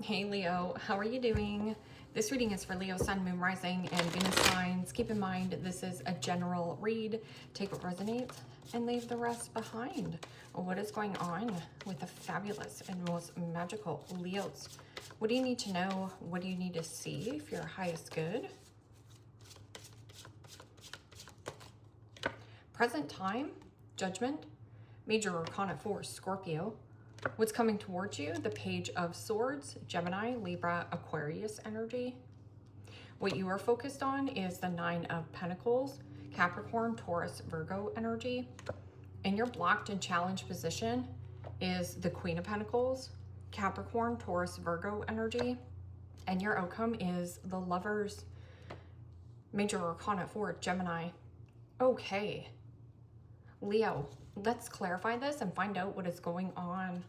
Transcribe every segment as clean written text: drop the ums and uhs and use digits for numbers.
Hey Leo, how are you doing? This reading is for Leo, Sun, Moon, Rising, and Venus signs. Keep in mind, this is a general read. Take what resonates and leave the rest behind. What is going on with the fabulous and most magical Leos? What do you need to know? What do you need to see for your highest good? Present time, Judgment, Major Arcana 4, Scorpio. What's coming towards you? The Page of Swords, Gemini, Libra, Aquarius energy. What you are focused on is the Nine of Pentacles, Capricorn, Taurus, Virgo energy. And your blocked and challenged position is the Queen of Pentacles, Capricorn, Taurus, Virgo energy. And your outcome is the Lovers, Major Arcana 4, Gemini. Okay, Leo, let's clarify this and find out what is going on.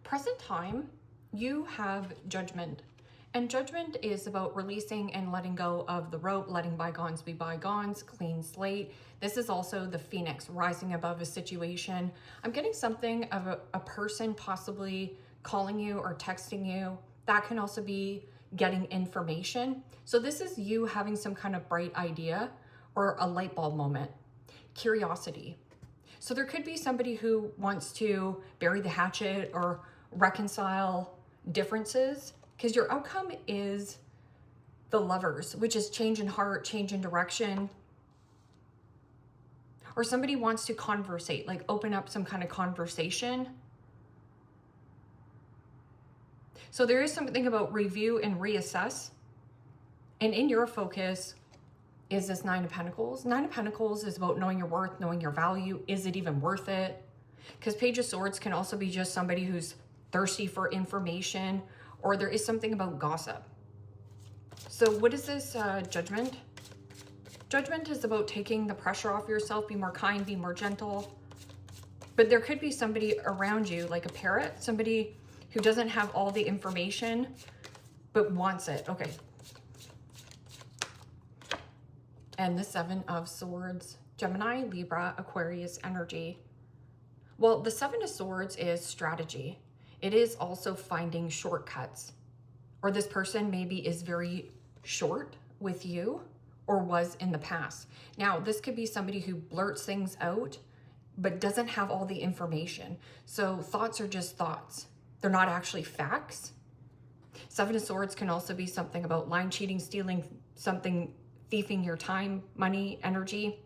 Present time, you have Judgment. And Judgment is about releasing and letting go of the rope, letting bygones be bygones, clean slate. This is also the Phoenix rising above a situation. I'm getting something of a person possibly calling you or texting you. That can also be getting information. So this is you having some kind of bright idea or a light bulb moment. Curiosity. So there could be somebody who wants to bury the hatchet or reconcile differences, because your outcome is the Lovers, which is change in heart, change in direction. Or somebody wants to conversate, like open up some kind of conversation. So there is something about review and reassess. And in your focus is this Nine of Pentacles. Nine of Pentacles is about knowing your worth, knowing your value. Is it even worth it? Because Page of Swords can also be just somebody who's thirsty for information, or there is something about gossip. So what is this Judgment? Judgment is about taking the pressure off yourself, be more kind, be more gentle. But there could be somebody around you, like a parrot, somebody who doesn't have all the information, but wants it. Okay. And the Seven of Swords, Gemini, Libra, Aquarius energy. Well, the Seven of Swords is strategy. It is also finding shortcuts. Or this person maybe is very short with you or was in the past. Now, this could be somebody who blurts things out but doesn't have all the information. So thoughts are just thoughts. They're not actually facts. Seven of Swords can also be something about lying, cheating, stealing, something, thieving your time, money, energy.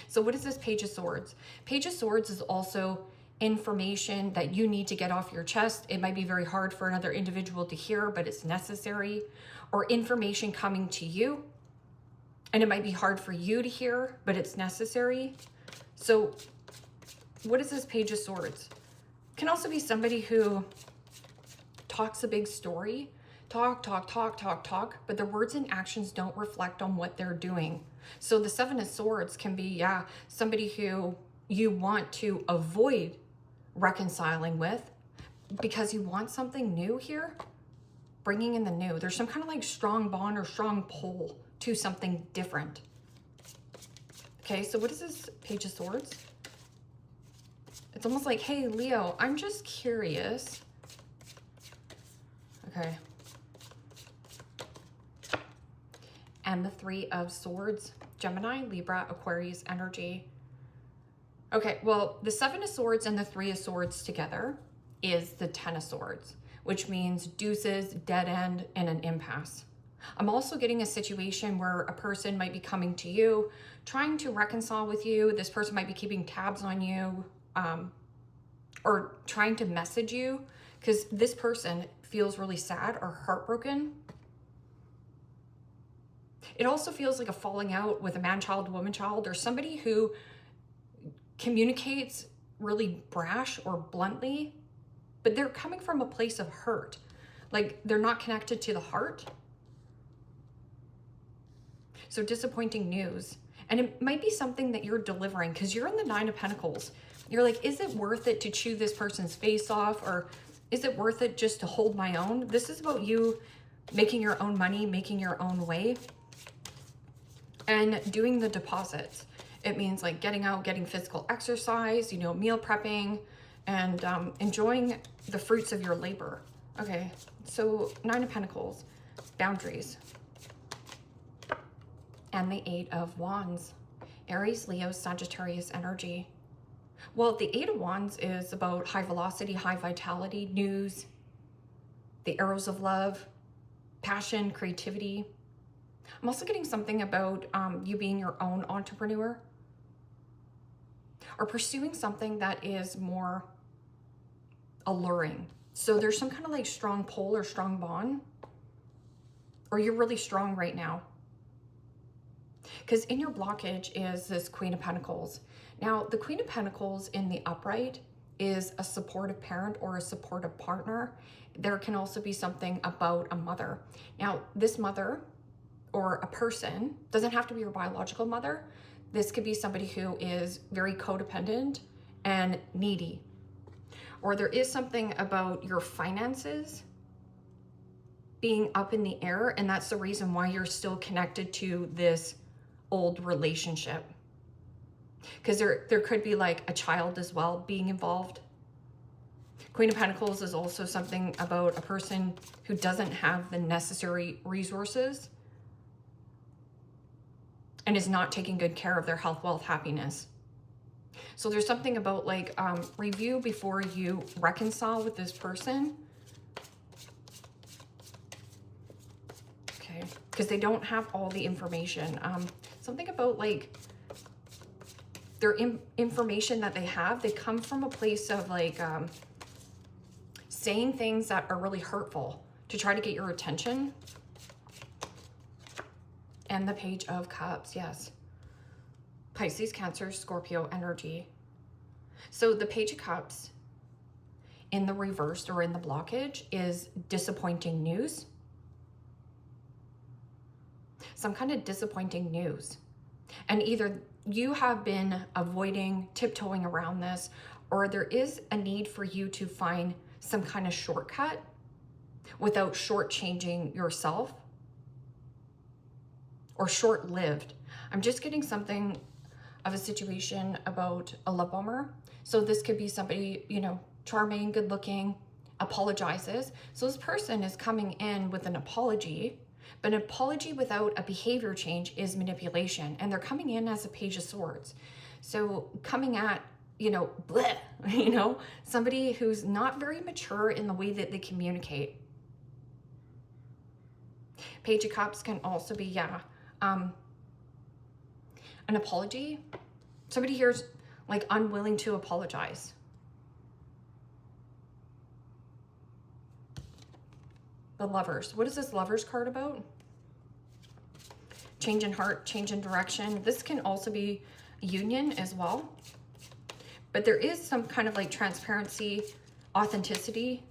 So what is this Page of Swords? Page of Swords is also information that you need to get off your chest. It might be very hard for another individual to hear, but it's necessary. Or information coming to you, and it might be hard for you to hear, but it's necessary. So what is this Page of Swords? Can also be somebody who talks a big story, talk, but their words and actions don't reflect on what they're doing. So the Seven of Swords can be, yeah, somebody who you want to avoid reconciling with because you want something new here, bringing in the new. There's some kind of like strong bond or strong pull to something different. Okay, so what is this Page of Swords? It's almost like, hey, Leo, I'm just curious. Okay. And the Three of Swords, Gemini, Libra, Aquarius energy. Okay, well, the Seven of Swords and the Three of Swords together is the Ten of Swords, which means deuces, dead end, and an impasse. I'm also getting a situation where a person might be coming to you, trying to reconcile with you. This person might be keeping tabs on you, or trying to message you, because this person feels really sad or heartbroken. It also feels like a falling out with a man-child, woman-child, or somebody who communicates really brash or bluntly, but they're coming from a place of hurt. Like they're not connected to the heart. So disappointing news. And it might be something that you're delivering because you're in the Nine of Pentacles. You're like, is it worth it to chew this person's face off? Or is it worth it just to hold my own? This is about you making your own money, making your own way, and doing the deposits. It means like getting out, getting physical exercise, you know, meal prepping, and enjoying the fruits of your labor. Okay, so 9 of Pentacles, boundaries, and the 8 of Wands, Aries, Leo, Sagittarius energy. Well, the 8 of Wands is about high velocity, high vitality, news, the arrows of love, passion, creativity. I'm also getting something about you being your own entrepreneur or pursuing something that is more alluring. So there's some kind of like strong pull or strong bond, or you're really strong right now. Because in your blockage is this Queen of Pentacles. Now, the Queen of Pentacles in the upright is a supportive parent or a supportive partner. There can also be something about a mother. Now, this mother or a person doesn't have to be your biological mother. This could be somebody who is very codependent and needy. Or there is something about your finances being up in the air, and that's the reason why you're still connected to this old relationship. Because there could be like a child as well being involved. Queen of Pentacles is also something about a person who doesn't have the necessary resources and is not taking good care of their health, wealth, happiness. So there's something about like review before you reconcile with this person. Okay, because they don't have all the information. Something about like their information that they have, they come from a place of like saying things that are really hurtful to try to get your attention. And the Page of Cups, yes. Pisces, Cancer, Scorpio energy. So the Page of Cups in the reverse or in the blockage is disappointing news. Some kind of disappointing news. And either you have been avoiding, tiptoeing around this, or there is a need for you to find some kind of shortcut without shortchanging yourself, or short-lived. I'm just getting something of a situation about a love bomber. So this could be somebody, you know, charming, good looking, apologizes. So this person is coming in with an apology, but an apology without a behavior change is manipulation. And they're coming in as a Page of Swords. So coming at, you know, bleh, you know, somebody who's not very mature in the way that they communicate. Page of Cups can also be, an apology. Somebody here's like unwilling to apologize. The Lovers. What is this Lovers card about? Change in heart, change in direction. This can also be union as well. But there is some kind of like transparency, authenticity.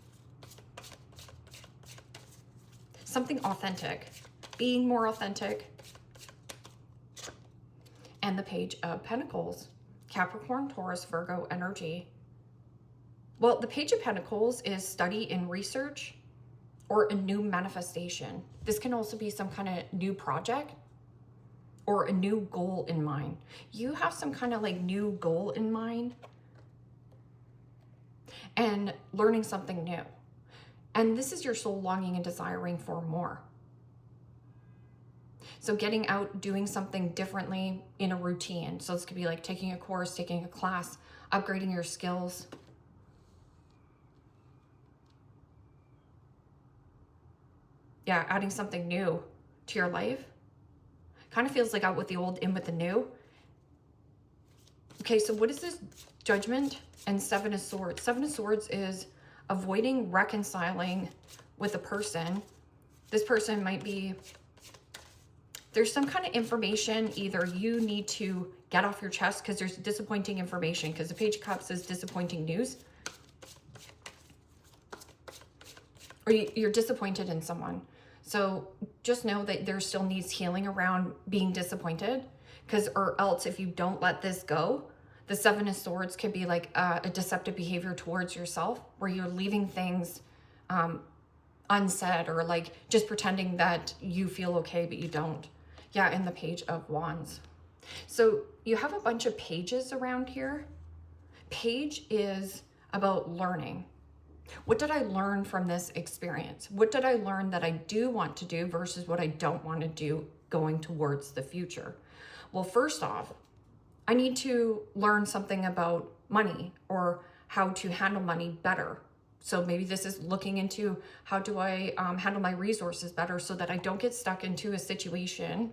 Something authentic. Being more authentic. And the Page of Pentacles. Capricorn, Taurus, Virgo energy. Well, the Page of Pentacles is study and research or a new manifestation. This can also be some kind of new project or a new goal in mind. You have some kind of like new goal in mind and learning something new. And this is your soul longing and desiring for more. So getting out, doing something differently in a routine. So this could be like taking a course, taking a class, upgrading your skills. Yeah, adding something new to your life. Kind of feels like out with the old, in with the new. Okay, so what is this? Judgment and Seven of Swords. Seven of Swords is avoiding reconciling with a person. This person might be, there's some kind of information either you need to get off your chest because there's disappointing information, because the Page of Cups is disappointing news. Or you're disappointed in someone. So just know that there still needs healing around being disappointed, because or else if you don't let this go, the Seven of Swords could be like a deceptive behavior towards yourself where you're leaving things unsaid or like just pretending that you feel okay, but you don't. Yeah, and the Page of Wands. So you have a bunch of pages around here. Page is about learning. What did I learn from this experience? What did I learn that I do want to do versus what I don't want to do going towards the future? Well, first off, I need to learn something about money or how to handle money better. So maybe this is looking into how do I handle my resources better so that I don't get stuck into a situation,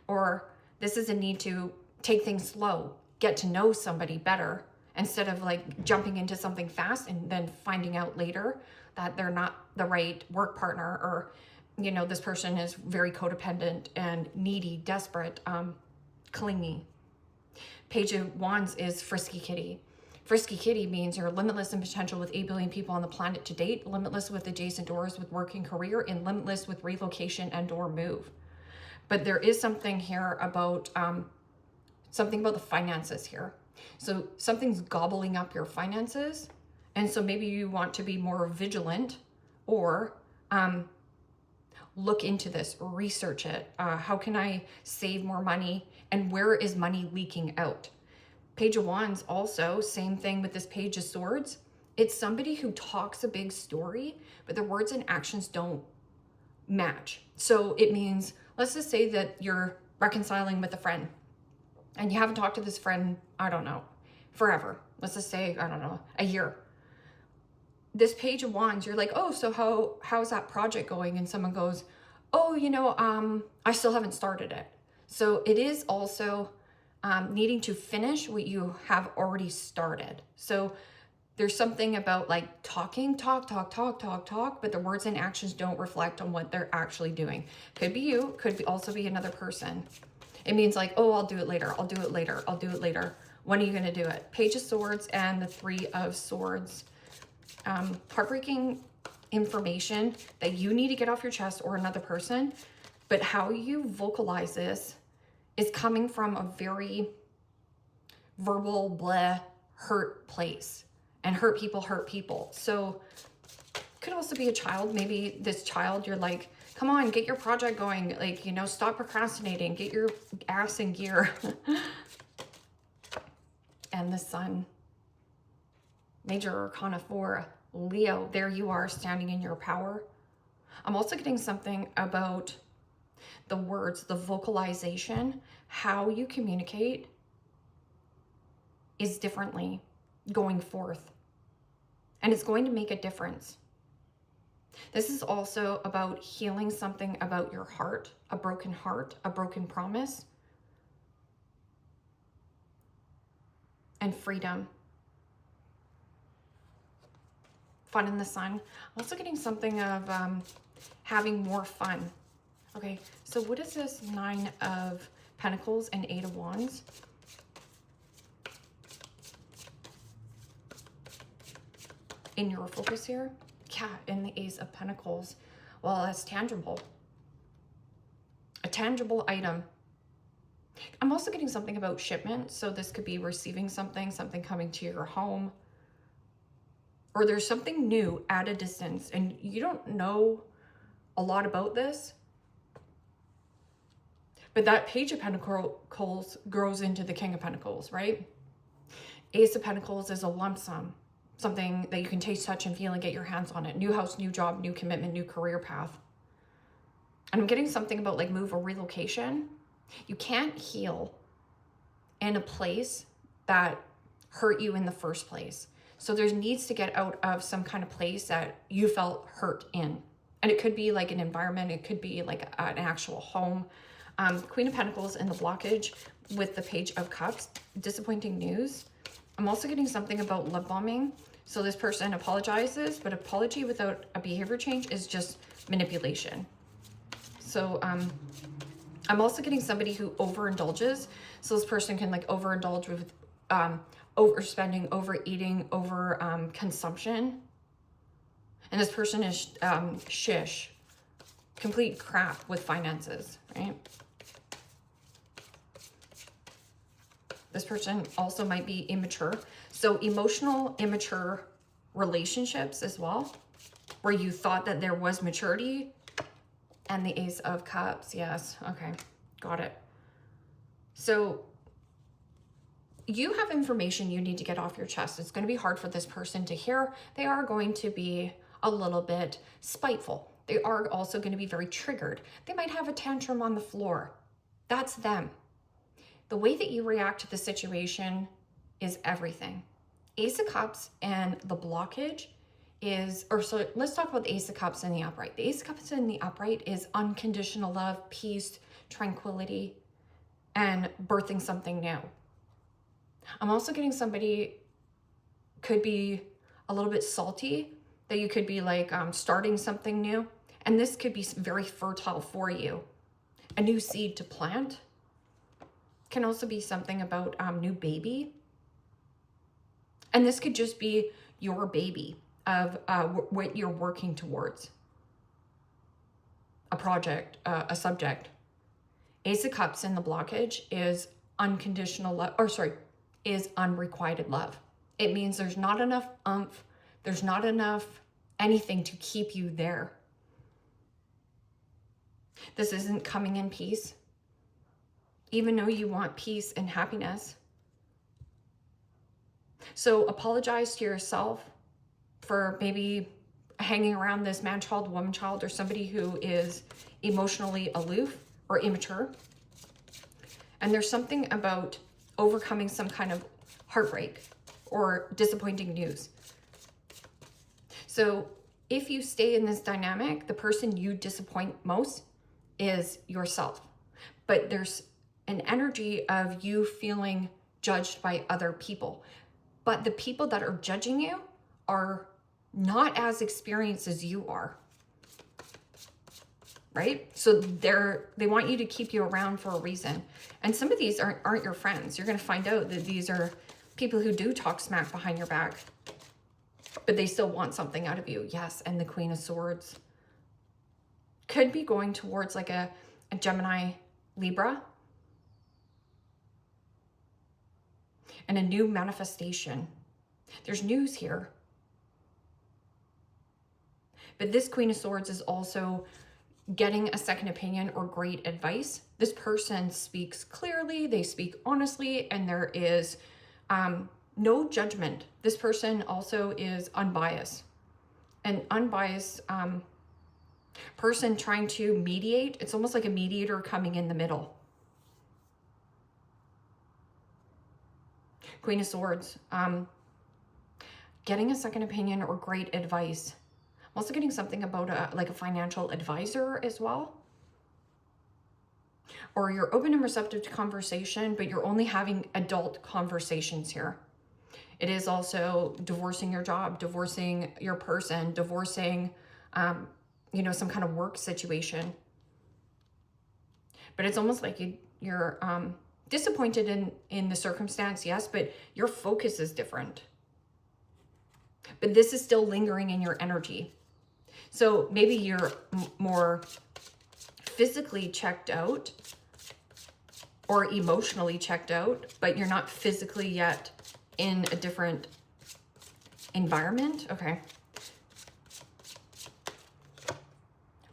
or this is a need to take things slow, get to know somebody better instead of like jumping into something fast and then finding out later that they're not the right work partner, or, you know, this person is very codependent and needy, desperate, clingy. Page of Wands is Frisky Kitty. Frisky Kitty means you're limitless in potential with 8 billion people on the planet to date, limitless with adjacent doors with work and career, and limitless with relocation and or move. But there is something here about the finances here. So something's gobbling up your finances. And so maybe you want to be more vigilant, or look into this, research it. How can I save more money? And where is money leaking out? Page of Wands also, same thing with this Page of Swords. It's somebody who talks a big story, but their words and actions don't match. So it means, let's just say that you're reconciling with a friend and you haven't talked to this friend, I don't know, forever. Let's just say, I don't know, a year. This Page of Wands, you're like, oh, so how's that project going? And someone goes, oh, you know, I still haven't started it. So it is also needing to finish what you have already started. So there's something about like talk, but the words and actions don't reflect on what they're actually doing. Could be you, could also be another person. It means like, oh, I'll do it later. I'll do it later. I'll do it later. When are you going to do it? Page of Swords and the Three of Swords. Heartbreaking information that you need to get off your chest, or another person, but how you vocalize this is coming from a very verbal, blah, hurt place. And hurt people. So could also be a child. Maybe this child, you're like, come on, get your project going. Like, you know, stop procrastinating, get your ass in gear. And the Sun, Major Arcana 4, Leo, there you are standing in your power. I'm also getting something about the words, the vocalization, how you communicate is differently going forth. And it's going to make a difference. This is also about healing something about your heart, a broken promise, and freedom. Fun in the Sun. I'm also getting something of having more fun. Okay, so what is this 9 of Pentacles and 8 of Wands? In your focus here? Yeah, in the Ace of Pentacles. Well, that's tangible. A tangible item. I'm also getting something about shipment. So this could be receiving something coming to your home. Or there's something new at a distance and you don't know a lot about this. But that Page of Pentacles grows into the King of Pentacles, right? Ace of Pentacles is a lump sum. Something that you can taste, touch, and feel and get your hands on it. New house, new job, new commitment, new career path. And I'm getting something about like move or relocation. You can't heal in a place that hurt you in the first place. So there needs to get out of some kind of place that you felt hurt in. And it could be like an environment. It could be like an actual home. Queen of Pentacles in the blockage with the Page of Cups. Disappointing news. I'm also getting something about love bombing. So this person apologizes, but apology without a behavior change is just manipulation. So I'm also getting somebody who overindulges. So this person can like overindulge with overspending, overeating, over consumption. And this person is shish, complete crap with finances, right? This person also might be immature. So emotional, immature relationships as well, where you thought that there was maturity. And the Ace of Cups, yes, okay, got it. So you have information you need to get off your chest. It's going to be hard for this person to hear. They are going to be a little bit spiteful. They are also going to be very triggered. They might have a tantrum on the floor. That's them. The way that you react to the situation is everything. Ace of Cups and the blockage so let's talk about the Ace of Cups in the upright. The Ace of Cups in the upright is unconditional love, peace, tranquility, and birthing something new. I'm also getting somebody could be a little bit salty, that you could be like starting something new. And this could be very fertile for you. A new seed to plant. Can also be something about new baby. And this could just be your baby of what you're working towards. A project, a subject. Ace of Cups in the blockage is unconditional love, is unrequited love. It means there's not enough oomph, there's not enough anything to keep you there. This isn't coming in peace, even though you want peace and happiness. So apologize to yourself for maybe hanging around this man-child, woman-child, or somebody who is emotionally aloof or immature. And there's something about overcoming some kind of heartbreak or disappointing news. So if you stay in this dynamic, the person you disappoint most is yourself. But there's an energy of you feeling judged by other people. But the people that are judging you are not as experienced as you are. Right? So they want you to keep you around for a reason. And some of these aren't your friends. You're going to find out that these are people who do talk smack behind your back, but they still want something out of you. Yes, and the Queen of Swords could be going towards like a Gemini, Libra, and a new manifestation. There's news here. But this Queen of Swords is also getting a second opinion or great advice. This person speaks clearly, they speak honestly, and there is no judgment. This person also is unbiased. An unbiased person trying to mediate. It's almost like a mediator coming in the middle. Queen of Swords, getting a second opinion or great advice. I'm also getting something about a financial advisor as well. Or you're open and receptive to conversation, but you're only having adult conversations here. It is also divorcing your job, divorcing your person, divorcing, some kind of work situation. But it's almost like you're disappointed in the circumstance, yes, but your focus is different. But this is still lingering in your energy. So maybe you're more physically checked out or emotionally checked out, but you're not physically yet in a different environment. Okay.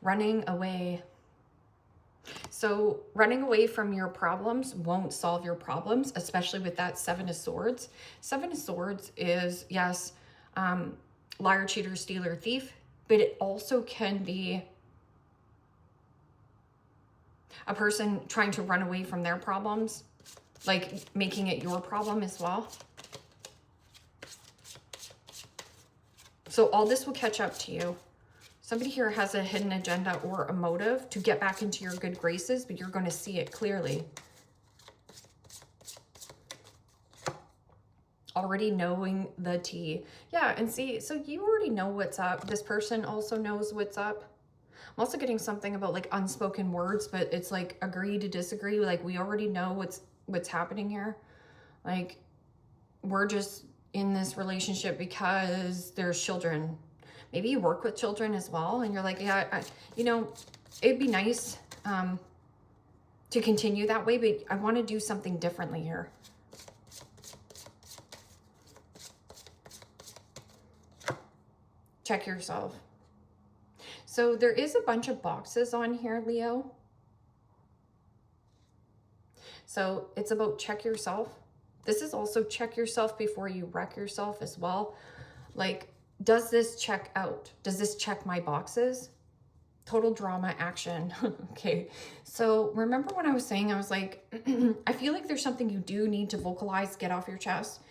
Running away. So running away from your problems won't solve your problems, especially with that Seven of Swords. Seven of Swords is, yes, liar, cheater, stealer, thief, but it also can be a person trying to run away from their problems, like making it your problem as well. So all this will catch up to you. Somebody here has a hidden agenda or a motive to get back into your good graces, but you're going to see it clearly. Already knowing the tea. Yeah, and see, so you already know what's up. This person also knows what's up. I'm also getting something about like unspoken words, but it's like agree to disagree. Like we already know what's happening here. Like we're just in this relationship because there's children. Maybe you work with children as well, and you're like, yeah, it'd be nice to continue that way, but I want to do something differently here. Check yourself. So there is a bunch of boxes on here, Leo. So it's about check yourself, This is also check yourself before you wreck yourself as well. Like, does this check out? Does this check my boxes? Total drama action. Okay. So remember when I was saying, I was like, I feel like there's something you do need to vocalize, get off your chest.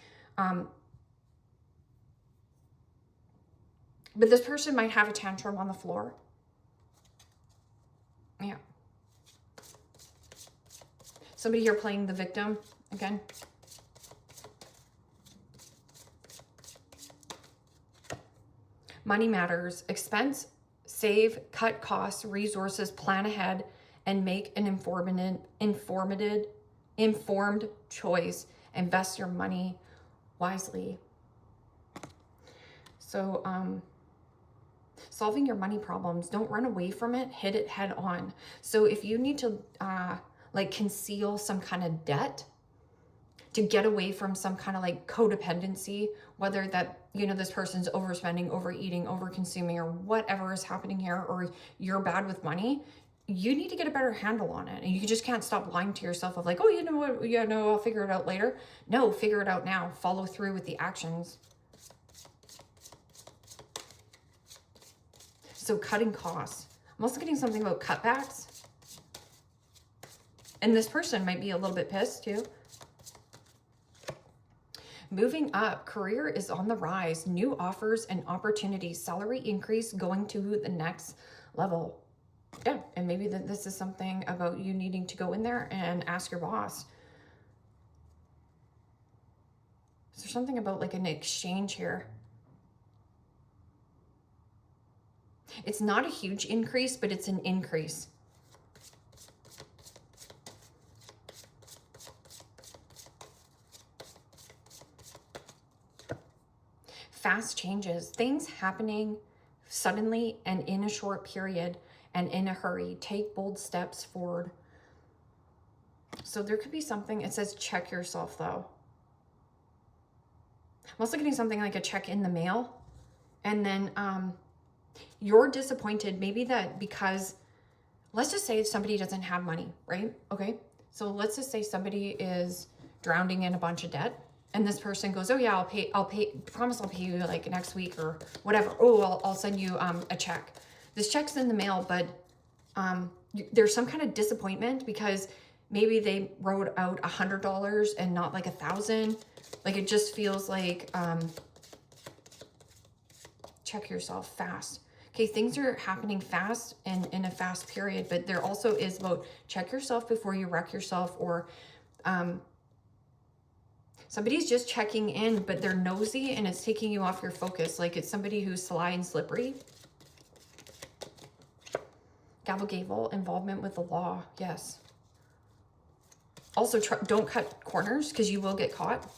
But this person might have a tantrum on the floor. Yeah. Somebody here playing the victim again. Money matters. Expense, save, cut costs, resources, plan ahead, and make an informed choice. Invest your money wisely. So, solving your money problems, don't run away from it, hit it head on. So if you need to like conceal some kind of debt to get away from some kind of like codependency, whether that, you know, this person's overspending, overeating, overconsuming, or whatever is happening here, or you're bad with money, you need to get a better handle on it. And you just can't stop lying to yourself of like, oh, you know what, yeah, no, I'll figure it out later. No, figure it out now. Follow through with the actions. So cutting costs. I'm also getting something about cutbacks. And this person might be a little bit pissed too. Moving up, career is on the rise. New offers and opportunities, salary increase, going to the next level. Yeah, and maybe this is something about you needing to go in there and ask your boss. Is there something about like an exchange here? It's not a huge increase, but it's an increase. Fast changes, things happening suddenly and in a short period and in a hurry. Take bold steps forward. So there could be something, it says check yourself though. I'm also getting something like a check in the mail. And then you're disappointed, maybe that because, let's just say somebody doesn't have money, right? Okay, so let's just say somebody is drowning in a bunch of debt. And this person goes, oh yeah, I'll pay, promise I'll pay you like next week or whatever. Oh, I'll send you a check. This check's in the mail, but there's some kind of disappointment because maybe they wrote out $100 and not like 1,000. Like it just feels like, check yourself fast. Okay, things are happening fast and in a fast period, but there also is about check yourself before you wreck yourself, or somebody's just checking in, but they're nosy and it's taking you off your focus. Like it's somebody who's sly and slippery. Gavel, involvement with the law. Yes. Also, don't cut corners because you will get caught.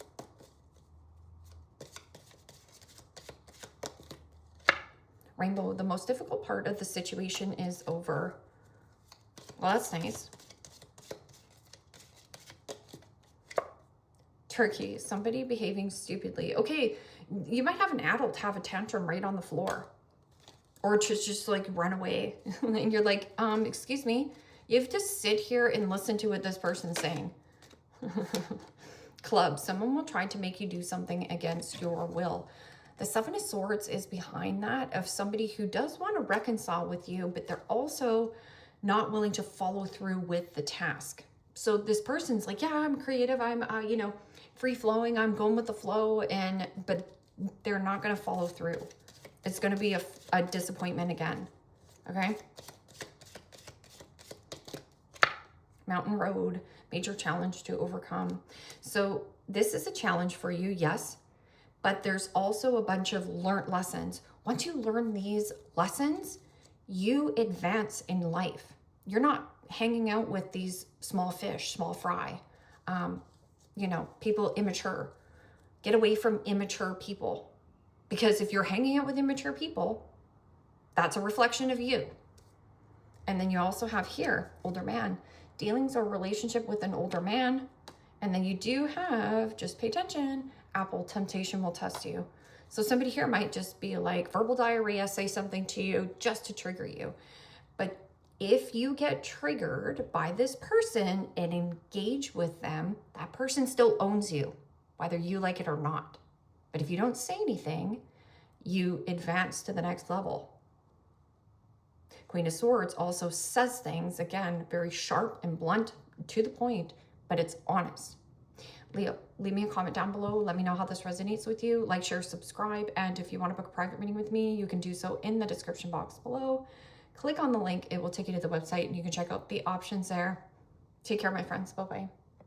Rainbow, the most difficult part of the situation is over. Well, that's nice. Turkey, somebody behaving stupidly. Okay, you might have an adult have a tantrum right on the floor. Or just like run away. And you're like, excuse me. You have to sit here and listen to what this person's saying. Club, someone will try to make you do something against your will. The Seven of Swords is behind that, of somebody who does want to reconcile with you, but they're also not willing to follow through with the task. So this person's like, yeah, I'm creative. I'm, you know, free flowing. I'm going with the flow. But they're not going to follow through. It's going to be a disappointment again. Okay. Mountain road, major challenge to overcome. So this is a challenge for you. Yes. But there's also a bunch of learned lessons. Once you learn these lessons, you advance in life. You're not hanging out with these small fish, small fry, you know, people immature. Get away from immature people. Because if you're hanging out with immature people, that's a reflection of you. And then you also have here, older man. Dealings or relationship with an older man. And then you do have, just pay attention, Apple, temptation will test you. So somebody here might just be like verbal diarrhea, say something to you just to trigger you. But if you get triggered by this person and engage with them, that person still owns you. whether you like it or not. But if you don't say anything, you advance to the next level. Queen of Swords also says things, again, very sharp and blunt, to the point, but it's honest. Leo, leave me a comment down below. Let me know how this resonates with you. Like, share, subscribe. And if you want to book a private reading with me, you can do so in the description box below. Click on the link. It will take you to the website and you can check out the options there. Take care, my friends. Bye-bye.